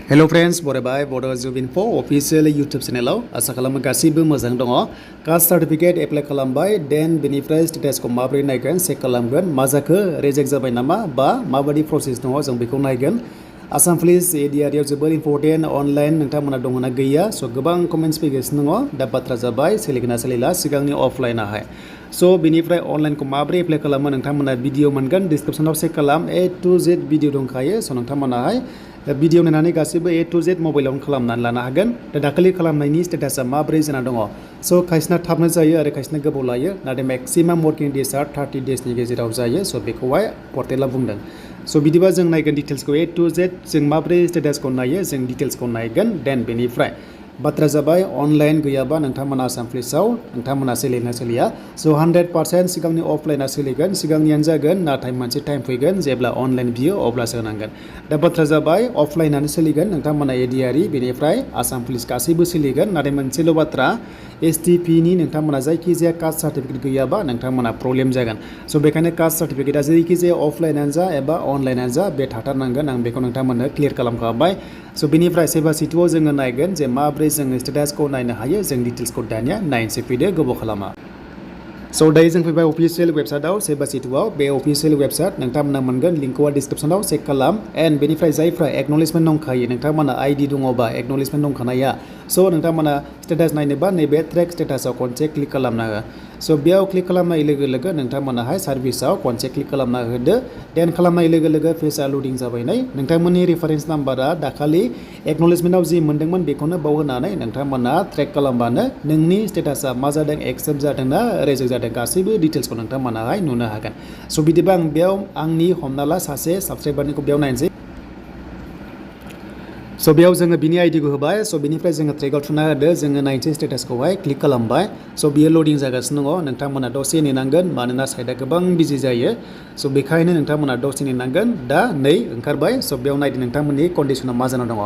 Hello friends, बराय Bodojobinfoofficial YouTube channel आसा खालामो गासिबो मोजां दङ कास्ट सार्टिफिकेट एप्लाइ खालामबाय देन बेनिफ्राय स्टेटासखौ माबोरै नायगोन चेक खालामगोन मा जाखो रिजेक्ट जाबाय नामा बा माबायदि प्रसेस दङ जों बेखौ नायगोन आसाम पुलिस ADRE याव जोबोर इम्पर्टेन्ट अनलाइन नोंथांमोना दङना गैया स' गोबां कमेन्ट्स फैगासिनो दङ दा बाथ्रा जाबाय सोलिगोना सोलिला सिगांनि अफलाइनाहाय स' बेनिफ्राय अनलाइनखौ माबोरै एप्लाइ खालामो नोंथांमोना भिडिअ मोनगोन डिसक्रिप्शनाव चेक खालाम A to Z भिडिअ दंखायो स' नोंथांमोनाहाय भिडिअ नायनानै गासिबो A to Z मबाइलावनो खालामनानै लानो हागोन दा दाखालि खालामनायनि स्टेटासा माबोरै जाना दङ स' खायसेना थाबनो जायो आरो खायसेना गोबाव लायो नाथाय मेक्सिमाम वर्किं डेसआ 30 डेसनि गेजेराव जायो स' बेखौहाय पर्टेला बुंदों स' बिदिबा जों नायगोन डिटेल्सखौ A to Z जों माबोरै स्टेटासखौ नायो जों डिटेल्सखौ नायगोन देन बेनिफ्राय बाथ्रा जाबाय अनलाइन गैयाबा नोंथांमोना आसाम पुलिसाव नोंथांमोना सोलिना सोलिया स' 100% सिगांनि अफलाइना सोलिगोन सिगांनियानो जागोन नाथाय मोनसे टाइम फैगोन जेब्ला अनलाइन बियो अब्लासो होनांगोन दा बाथ्रा जाबाय अफलाइनानो सोलिगोन नोंथांमोना ADRE बेनिफ्राय आसाम पुलिस गासैबो सोलिगोन नाथाय मोनसेल' बाथ्रा STP नि नोंथांमोना जायखिजाया कास्ट सार्टिफिकेट गैयाबा नोंथांमोना प्रब्लेम जागोन स' बेखायनो कास्ट सार्टिफिकेटआ जायखिजाया अफलाइनानो जा एबा अनलाइनानो जा बे थाथारनांगोन आं बेखौ नोंथांमोननो क्लियार खालामखाबाय स' बेनिफ्राय सेभा सेतुआव जोङो नायगोन जे माब्रै जोङो स्टेटासखौ नायनो हायो जों डिटेल्सखौ दानिया नायनोसै फैदो गोबाव खालामा स' दायो जों फैबाय अफिसियेल वेबसाइटआव सेभा सेतुआव बे अफिसियेल वेबसाइट नोंथांमोना मोनगोन लिंकआ डिसक्रिप्शनाव चेक खालाम एन्ड बेनिफ्राय जायफ्रा एक्न'लेजमेन्ट दंखायो नोंथांमोना ID दङबा एक्न'लेजमेन्ट दंखानाया स' नोंथांमोना स्टेटास नायनोबा नैबे ट्रेक स्टेटासाव खनसे क्लिक खालामना हो स' बेयाव क्लिक खालामनाय लोगो लोगो नोंथांमोनाहाय सार्भिसाव खनसे क्लिक खालामना होदो देन खालामनाय लोगो लोगो पेजआ लडिं जाबाय नै नोंथांमोननि रेफारेन्स नाम्बारा दाखालि एक्न'लेजमेन्टआव जि मोनदोंमोन बेखौनो बाव होनानै नोंथांमोना ट्रेक खालामबानो नोंनि स्टेटासा मा जादों एक्सेप्ट जादोंना रिजेक्ट जादों गासैबो डिटेल्सखौ नोंथांमोनाहाय नुनो हागोन स' बिदिबा आं बेयाव आंनि हमना ला सासे साबसक्राइबारनिखौ बेयाव नायनोसै स' बेयाव जोङो बिनि आइडिखौ होबाय स' बेनिफ्राय जोङो ट्रेकआव थुना होदो जोङो नायनोसै स्टेटासखौहाय क्लिक खालामबाय स' बियो लडिं जागासिनो दङ नोंथांमोना दसे नेनांगोन मानोना साइटआ गोबां बिजि जायो स' बेखायनो नोंथांमोना दसे नेनांगोन दा नै ओंखारबाय स' बेयाव नायदो नोंथांमोननि कन्डिसना मा जाना दङ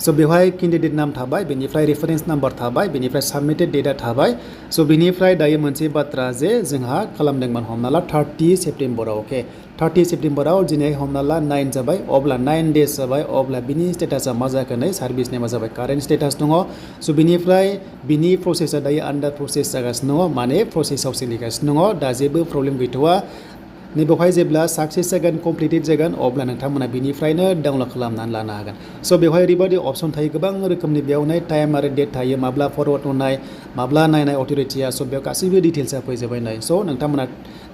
स' बेवहाय केन्डिडेट नाम थाबाय बेनिफ्राय रेफारेन्स नाम्बार थाबाय बेनिफ्राय साबमिटेड डेटआ थाबाय स' बेनिफ्राय दायो मोनसे बाथ्रा जे जोंहा खालामदोंमोन हमना ला 30 सेप्तेम्बराव अके 30 सेप्तेम्बराव दिनै हमना ला 9 जाबाय अब्ला 9 डेज जाबाय अब्ला बिनि स्टेटासा मा जाखो नै सार्भिस नेमा जाबाय कारेन्ट स्टेटास दङ स' बेनिफ्राय बिनि प्रसेसा दायो आन्डार प्रसेस जागासिनो दङ माने प्रसेसआव सोलिगासिनो दङ दा जेबो प्रब्लेम गैथ'वा नैबेवहाय जेब्ला साक्सेस जागोन कमप्लिटेड जागोन अब्ला नोंथांमोना बिनिफ्रायनो डाउनलड खालामनानै लानो हागोन स' बेवहाय ओरैबायदि अपसन थायो गोबां रोखोमनि बेयावहाय टाइम आरो डेट थायो माब्ला फरवार्ड होनाय माब्ला नायनाय अथ'रिटिया स' बेयाव गासैबो डिटेल्सआ फैजोबबाय नै स' नोंथांमोना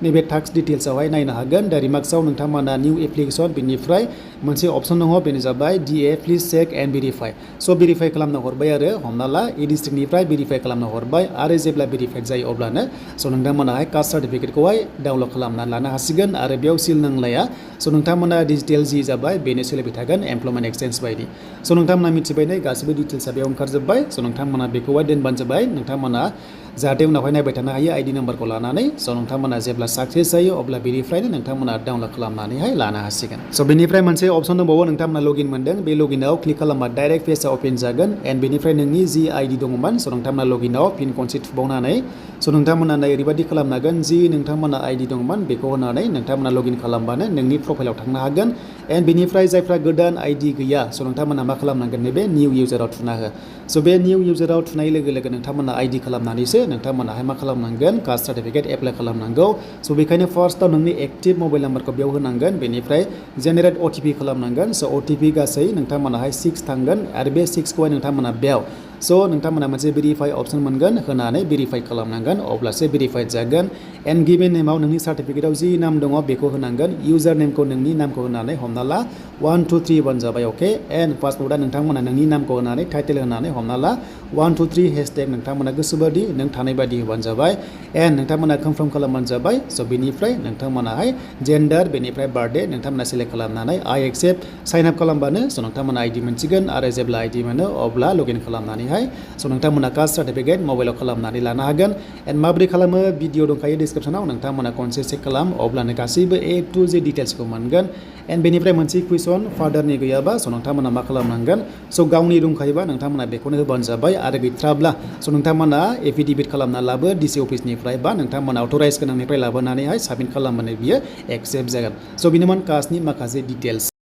नैबे टास्क डिटेल्सआवहाय नायनो हागोन दा रिमार्क्सआव नोंथांमोना निउ एप्लिकेसन बेनिफ्राय मोनसे अपसन दङ बेनो जाबाय DA please check and verify स' भेरिफाइ खालामनो हरबाय आरो हमना ला डिस्ट्रिक्टनिफ्राय भेरिफाइ खालामनो हरबाय आरो जेब्ला भेरिफाइड जायो अब्लानो स' नोंथांमोनाहाय कास्ट सार्टिफिकेटखौहाय डाउनलड खालामनानै लानो हासिगोन आरो बेयाव सिल नांलाया स' नोंथांमोना डिजिटेल जि जाबाय बेनो सोलिबाय थागोन एमप्लयमेन्ट एक्सचेन्ज बायदि स' नोंथांमोना मिथिबाय नै गासिबो डिटेल्सआ बेयाव ओंखारजोब्बाय स' नोंथांमोना बेखौहाय दोनबानो जाबाय नोंथांमोना जाहाथे उनावहाय नायबाय थानो हायो ID नाम्बारखौ लानानै स' नोंथांमोना जेब्ला साक्सेस जायो अब्ला बेनिफ्रायनो नोंथांमोना डाउनलड खालामनानैहाय लानो हासिगोन स' बेनिफ्राय मोनसे अपसन दंबावो नोंथांमोना लगइन मोनदों बे लगइनाव क्लिक खालामबा डाइरेक्ट पेजआ अपेन जागोन एन्ड बेनिफ्राय नोंनि जि ID दङमोन स' नोंथांमोना लगइनाव पिन खनसे थुबावनानै स' नोंथांमोना ओरैबायदि खालामनो हागोन जि नोंथांमोना ID दंमोन बेखौ होनानै नोंथांमोना लगइन खालामबानो नोंनि प्रफाइलाव थांनो हागोन एन्ड बेनिफ्राय जायफ्रा गोदान ID गैया स' नोंथांमोना मा खालामनांगोन नैबे निउ इउजाराव थुना हो स' बे निउ इउजाराव थुनाय लोगो लोगो नोंथांमोना ID खालामनानैसो नोंथांमोनाहाय मा खालामनांगोन कास्ट सार्टिफिकेट एप्लाइ खालामनांगौ स' बेखायनो फार्स्टआव नोंनि एक्टिभ मबाइल नाम्बारखौ बेयाव होनांगोन बेनिफ्राय जेनेरेट OTP खालामनांगोन स' OTP गासै नोंथांमोनाहाय 6 थांगोन आरो बे 6खौहाय नोंथांमोना बेयाव स' नोंथांमोना मोनसे भेरिफाइ अपसन मोनगोन होनानै भेरिफाइ खालामनांगोन अब्लासो भेरिफाइड जागोन एन्ड गिभेन नेमाव नोंनि सार्टिफिकेटआव जि नाम दङ बेखौ होनांगोन इउजार नेमखौ नोंनि नामखौ होनानै हमना ला 1 2 3 1 जाबाय अके एन्ड पासवर्डआ नोंथांमोना नोंनि नामखौ होनानै टाइटेल होनानै हमना ला 1 2 3 हेशटेग नोंथांमोना गोसोबादि नों थानाय बादि होबानो जाबाय एन्ड नोंथांमोना कनफार्म खालामबानो जाबाय स' बेनिफ्राय नोंथांमोनाहाय जेन्डार बेनिफ्राय बार्थडे नोंथांमोना सेलेक्ट खालामनानै I accept साइन आप खालामबानो स' नोंथांमोना ID मोनसिगोन आरो जेब्ला ID मोनो अब्ला लगइन खालामनानैहाय स' नोंथांमोना कास्ट सार्टिफिकेट मबाइलाव खालामनानै लानो हागोन एन्ड माबोरै खालामो भिडिअ दंखायो डिसक्रिप्शनाव नोंथांमोना खनसे चेक खालाम अब्लानो गासैबो A to Z डिटेल्सखौ मोनगोन एन्ड बेनिफ्राय मोनसे कुइसन फादारनि गैयाबा स' नोंथांमोना मा खालामनांगोन स' गावनि दंखायोबा नोंथांमोना बेखौनो होबानो जाबाय आरो गैथ्राब्ला स' नोंथांमोना एफिडेभिट खालामना लाबो DC अफिसनिफ्राय बा नोंथांमोना अथराइज गोनांनिफ्राय लाबोनानैहाय साबमिट खालामबानो बियो एक्सेप्ट जागोन स' बेनोमोन कास्टनि माखासे डिटेल्स